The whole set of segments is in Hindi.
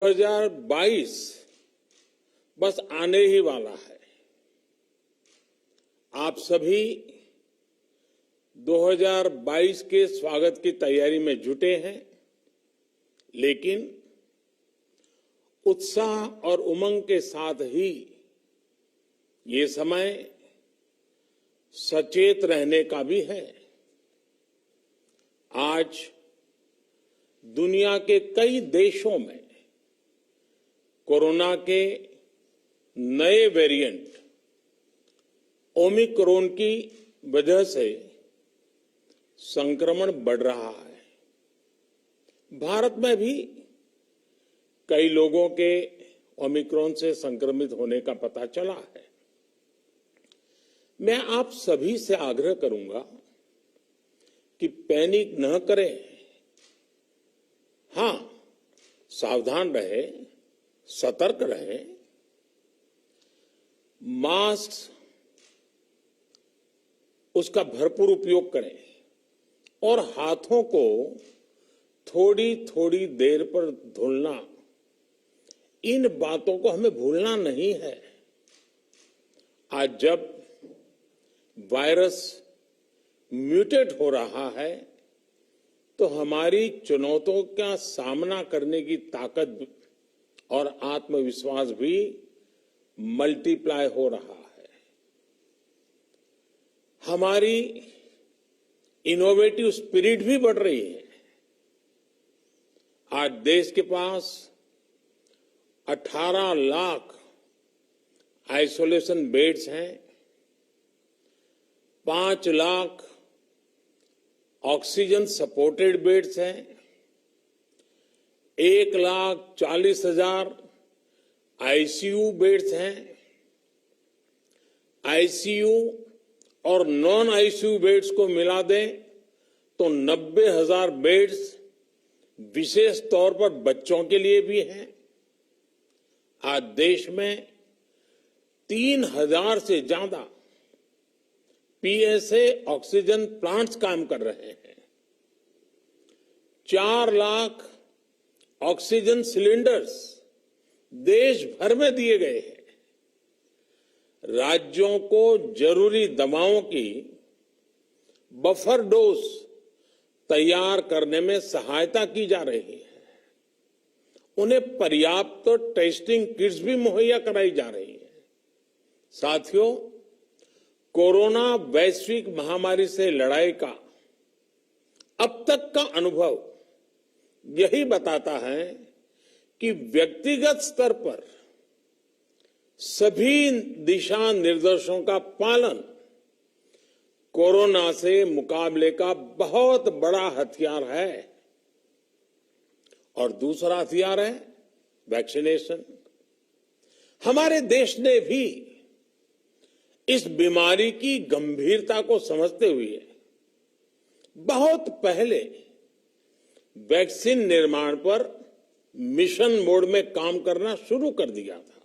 2022 बस आने ही वाला है। आप सभी 2022 के स्वागत की तैयारी में जुटे हैं, लेकिन उत्साह और उमंग के साथ ही ये समय सचेत रहने का भी है। आज दुनिया के कई देशों में कोरोना के नए वेरिएंट ओमिक्रॉन की वजह से संक्रमण बढ़ रहा है। भारत में भी कई लोगों के ओमिक्रॉन से संक्रमित होने का पता चला है। मैं आप सभी से आग्रह करूंगा कि पैनिक न करें। हां, सावधान रहें, सतर्क रहें, मास्क उसका भरपूर उपयोग करें और हाथों को थोड़ी थोड़ी देर पर धुलना, इन बातों को हमें भूलना नहीं है। आज जब वायरस म्यूटेट हो रहा है तो हमारी चुनौतियों का सामना करने की ताकत और आत्मविश्वास भी मल्टीप्लाई हो रहा है। हमारी इनोवेटिव स्पिरिट भी बढ़ रही है। आज देश के पास 18 लाख आइसोलेशन बेड्स हैं, 5 लाख ऑक्सीजन सपोर्टेड बेड्स हैं, 1,40,000 आईसीयू बेड्स हैं। आईसीयू और नॉन आईसीयू बेड्स को मिला दें तो 90,000 बेड्स विशेष तौर पर बच्चों के लिए भी हैं। आज देश में 3,000 से ज्यादा पीएसए ऑक्सीजन प्लांट्स काम कर रहे हैं। 4 लाख ऑक्सीजन सिलेंडर्स देश भर में दिए गए हैं। राज्यों को जरूरी दवाओं की बफर डोज तैयार करने में सहायता की जा रही है। उन्हें पर्याप्त टेस्टिंग किट्स भी मुहैया कराई जा रही है। साथियों, कोरोना वैश्विक महामारी से लड़ाई का अब तक का अनुभव यही बताता है कि व्यक्तिगत स्तर पर सभी दिशा निर्देशों का पालन कोरोना से मुकाबले का बहुत बड़ा हथियार है। और दूसरा हथियार है वैक्सीनेशन। हमारे देश ने भी इस बीमारी की गंभीरता को समझते हुए बहुत पहले वैक्सीन निर्माण पर मिशन मोड में काम करना शुरू कर दिया था।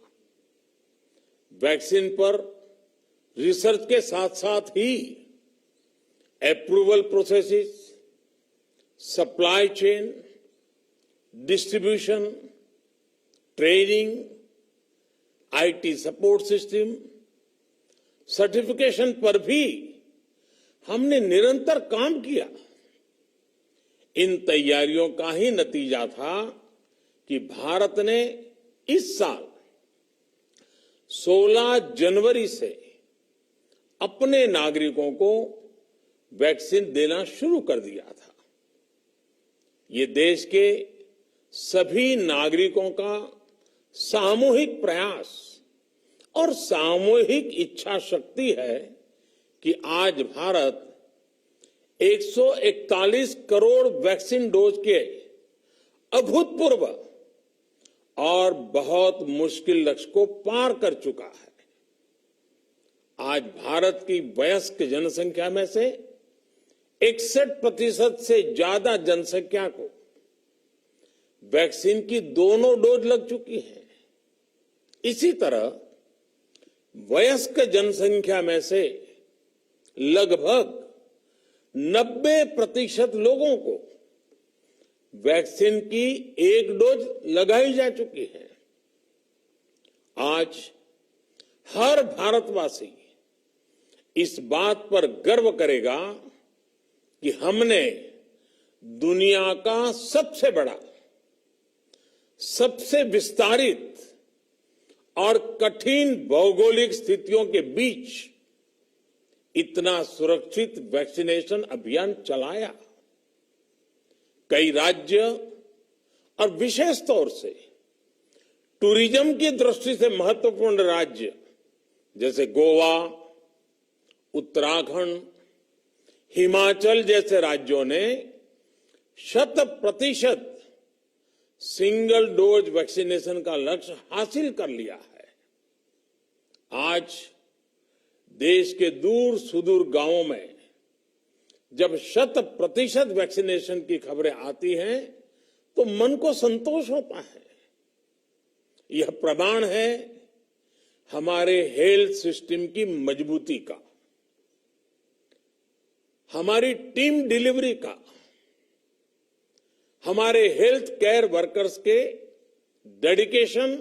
वैक्सीन पर रिसर्च के साथ साथ ही approval processes, supply chain, distribution, training, IT support system, certification पर भी हमने निरंतर काम किया। इन तैयारियों का ही नतीजा था कि भारत ने इस साल 16 जनवरी से अपने नागरिकों को वैक्सीन देना शुरू कर दिया था। ये देश के सभी नागरिकों का सामूहिक प्रयास और सामूहिक इच्छा शक्ति है कि आज भारत 141 करोड़ वैक्सीन डोज के अभूतपूर्व और बहुत मुश्किल लक्ष्य को पार कर चुका है। आज भारत की वयस्क जनसंख्या में से 61% से ज्यादा जनसंख्या को वैक्सीन की दोनों डोज लग चुकी है। इसी तरह वयस्क जनसंख्या में से लगभग 90% लोगों को वैक्सीन की एक डोज लगाई जा चुकी है। आज हर भारतवासी इस बात पर गर्व करेगा कि हमने दुनिया का सबसे बड़ा, सबसे विस्तारित और कठिन भौगोलिक स्थितियों के बीच इतना सुरक्षित वैक्सीनेशन अभियान चलाया। कई राज्य और विशेष तौर से टूरिज्म की दृष्टि से महत्वपूर्ण राज्य जैसे गोवा, उत्तराखंड, हिमाचल जैसे राज्यों ने 100% सिंगल डोज वैक्सीनेशन का लक्ष्य हासिल कर लिया है। आज देश के दूर सुदूर गांवों में जब 100% वैक्सीनेशन की खबरें आती हैं तो मन को संतोष होता है। यह प्रमाण है हमारे हेल्थ सिस्टम की मजबूती का, हमारी टीम डिलीवरी का, हमारे हेल्थ केयर वर्कर्स के डेडिकेशन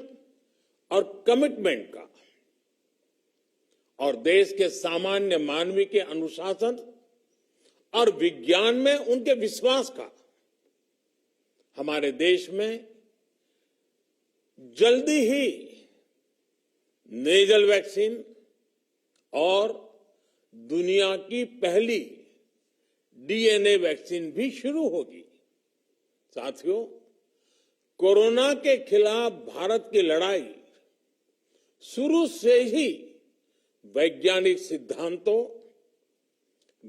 और कमिटमेंट का, और देश के सामान्य मानवी के अनुशासन और विज्ञान में उनके विश्वास का। हमारे देश में जल्दी ही नेजल वैक्सीन और दुनिया की पहली डीएनए वैक्सीन भी शुरू होगी। साथियों, कोरोना के खिलाफ भारत की लड़ाई शुरू से ही वैज्ञानिक सिद्धांतों,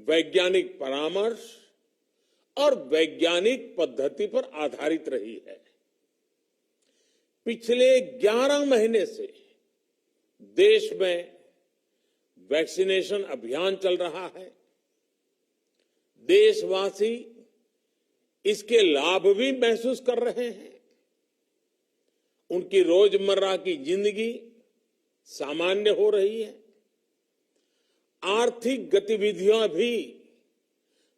वैज्ञानिक परामर्श और वैज्ञानिक पद्धति पर आधारित रही है। पिछले 11 महीने से देश में वैक्सीनेशन अभियान चल रहा है। देशवासी इसके लाभ भी महसूस कर रहे हैं। उनकी रोजमर्रा की जिंदगी सामान्य हो रही है। आर्थिक गतिविधियां भी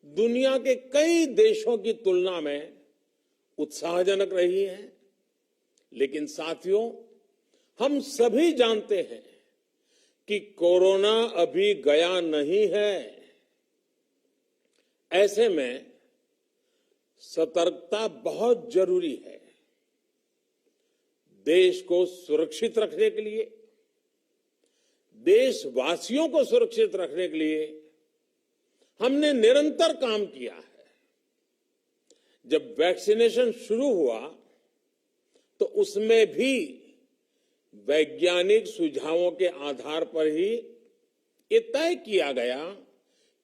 दुनिया के कई देशों की तुलना में उत्साहजनक रही हैं। लेकिन साथियों, हम सभी जानते हैं कि कोरोना अभी गया नहीं है। ऐसे में सतर्कता बहुत जरूरी है। देश को सुरक्षित रखने के लिए, देशवासियों को सुरक्षित रखने के लिए हमने निरंतर काम किया है। जब वैक्सीनेशन शुरू हुआ तो उसमें भी वैज्ञानिक सुझावों के आधार पर ही ये तय किया गया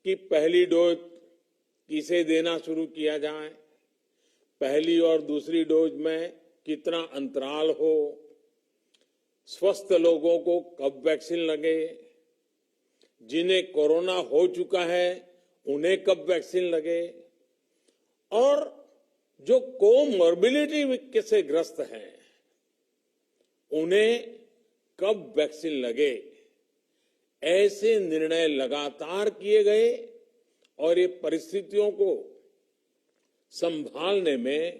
कि पहली डोज किसे देना शुरू किया जाए, पहली और दूसरी डोज में कितना अंतराल हो, स्वस्थ लोगों को कब वैक्सीन लगे, जिन्हें कोरोना हो चुका है उन्हें कब वैक्सीन लगे, और जो कोमॉर्बिडिटी से ग्रस्त हैं उन्हें कब वैक्सीन लगे। ऐसे निर्णय लगातार किए गए और ये परिस्थितियों को संभालने में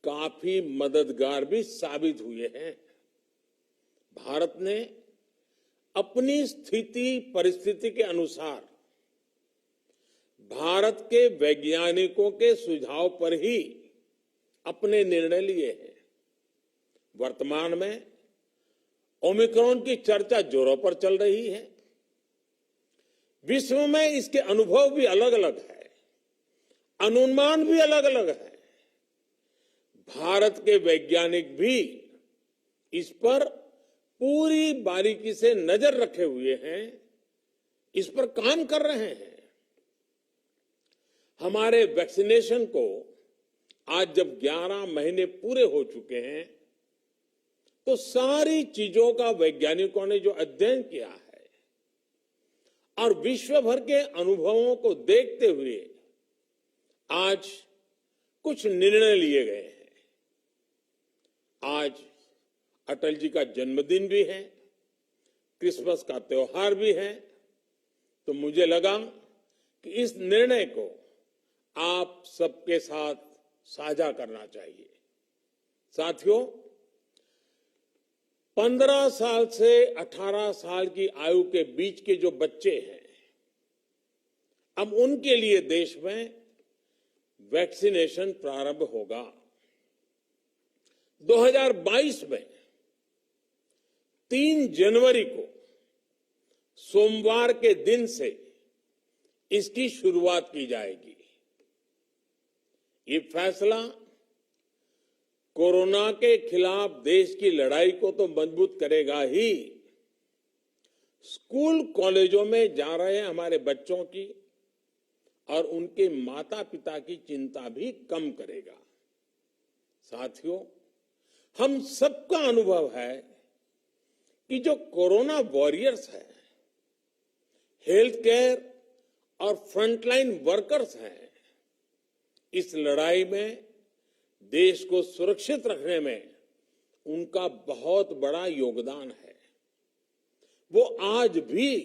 काफी मददगार भी साबित हुए हैं। भारत ने अपनी स्थिति परिस्थिति के अनुसार भारत के वैज्ञानिकों के सुझाव पर ही अपने निर्णय लिए हैं। वर्तमान में ओमिक्रॉन की चर्चा जोरों पर चल रही है। विश्व में इसके अनुभव भी अलग अलग है, अनुमान भी अलग अलग है। भारत के वैज्ञानिक भी इस पर पूरी बारीकी से नजर रखे हुए हैं, इस पर काम कर रहे हैं। हमारे वैक्सीनेशन को आज जब 11 महीने पूरे हो चुके हैं तो सारी चीजों का वैज्ञानिकों ने जो अध्ययन किया है और विश्व भर के अनुभवों को देखते हुए आज कुछ निर्णय लिए गए हैं। आज अटल जी का जन्मदिन भी है, क्रिसमस का त्योहार भी है, तो मुझे लगा कि इस निर्णय को आप सबके साथ साझा करना चाहिए। साथियों, 15 साल से 18 साल की आयु के बीच के जो बच्चे हैं, अब उनके लिए देश में वैक्सीनेशन प्रारंभ होगा। 2022 में 3 जनवरी को सोमवार के दिन से इसकी शुरुआत की जाएगी। ये फैसला कोरोना के खिलाफ देश की लड़ाई को तो मजबूत करेगा ही, स्कूल कॉलेजों में जा रहे हमारे बच्चों की और उनके माता पिता की चिंता भी कम करेगा। साथियों, हम सबका अनुभव है कि जो कोरोना वॉरियर्स हैं, हेल्थ केयर और फ्रंटलाइन वर्कर्स हैं, इस लड़ाई में देश को सुरक्षित रखने में उनका बहुत बड़ा योगदान है। वो आज भी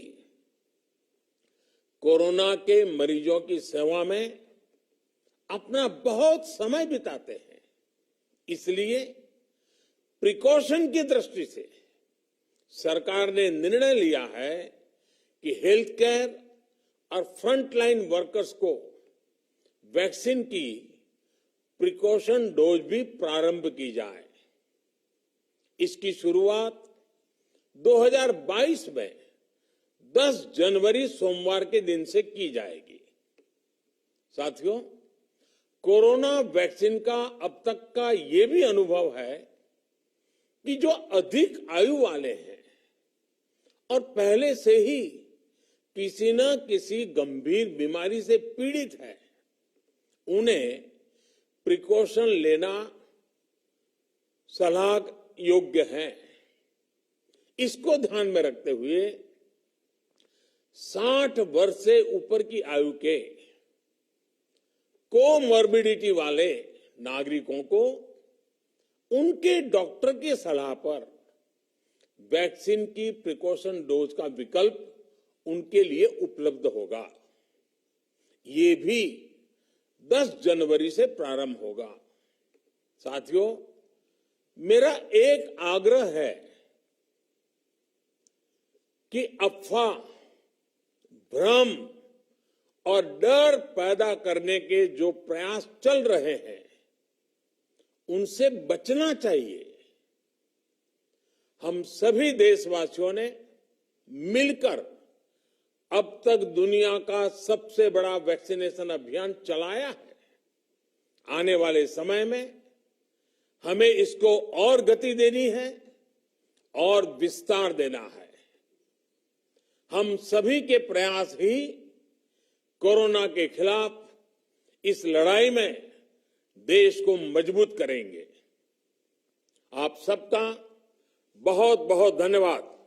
कोरोना के मरीजों की सेवा में अपना बहुत समय बिताते हैं। इसलिए प्रिकॉशन की दृष्टि से सरकार ने निर्णय लिया है कि हेल्थ केयर और फ्रंटलाइन वर्कर्स को वैक्सीन की प्रिकॉशन डोज भी प्रारंभ की जाए। इसकी शुरुआत 2022 में 10 जनवरी सोमवार के दिन से की जाएगी। साथियों, कोरोना वैक्सीन का अब तक का ये भी अनुभव है कि जो अधिक आयु वाले हैं और पहले से ही किसी न किसी गंभीर बीमारी से पीड़ित है, उन्हें प्रिकॉशन लेना सलाह योग्य है। इसको ध्यान में रखते हुए 60 वर्ष से ऊपर की आयु के कोमॉर्बिडिटी वाले नागरिकों को उनके डॉक्टर की सलाह पर वैक्सीन की प्रिकॉशन डोज का विकल्प उनके लिए उपलब्ध होगा। ये भी 10 जनवरी से प्रारंभ होगा। साथियों, मेरा एक आग्रह है कि अफवाह, भ्रम और डर पैदा करने के जो प्रयास चल रहे हैं, उनसे बचना चाहिए। हम सभी देशवासियों ने मिलकर अब तक दुनिया का सबसे बड़ा वैक्सीनेशन अभियान चलाया है। आने वाले समय में हमें इसको और गति देनी है और विस्तार देना है। हम सभी के प्रयास ही कोरोना के खिलाफ इस लड़ाई में देश को मजबूत करेंगे। आप सबका बहुत बहुत धन्यवाद।